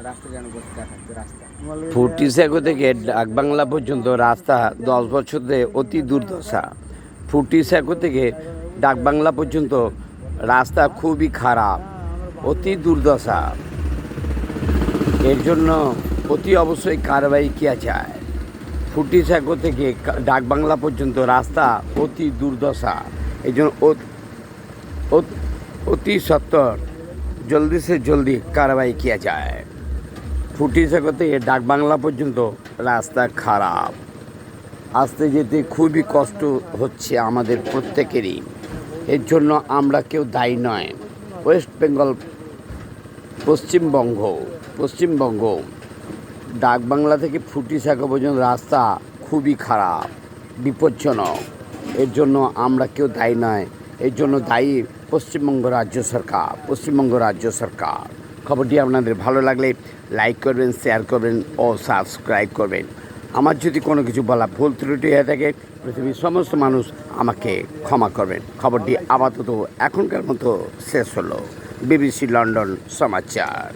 রাস্তা যেন বসে থাকবে রাস্তা। ফুটিসাঁকো থেকে ডাকবাংলা পর্যন্ত রাস্তা 10 বছর ধরে অতি দুর্দশা। ফুটিসাঁকো থেকে ডাকবাংলা পর্যন্ত রাস্তা খুবই খারাপ, অতি দুর্দশা। এর জন্য অতি অবশ্যই কারবাই কিয়া যায়। ফুটিসাঁকো থেকে ডাকবাংলা পর্যন্ত রাস্তা অতি দুর্দশা। এই জন্য অতি সত্তর জলদি সে জলদি কারবাই কিয়া যায়। ফুটিসাঁকো থেকে ডাকবাংলা পর্যন্ত রাস্তা খারাপ, আসতে যেতে খুবই কষ্ট হচ্ছে আমাদের প্রত্যেকেরই। এর জন্য আমরা কেউ দায়ী নয়। ওয়েস্ট বেঙ্গল, পশ্চিমবঙ্গ ডাকবাংলা থেকে ফুটিসাঁকো পর্যন্ত রাস্তা খুবই খারাপ, বিপজ্জনক। এর জন্য আমরা কেউ দায়ী নয়। এর জন্য দায়ী পশ্চিমবঙ্গ রাজ্য সরকার। খবরটি আপনাদের ভালো লাগলে লাইক করবেন, শেয়ার করবেন ও সাবস্ক্রাইব করবেন। আমার যদি কোনো কিছু বলা ভুল ত্রুটি হয়ে থাকে, পৃথিবীর সমস্ত মানুষ আমাকে ক্ষমা করবেন। খবরটি আপাতত এখনকার মতো শেষ হলো। BBC লন্ডন সমাচার।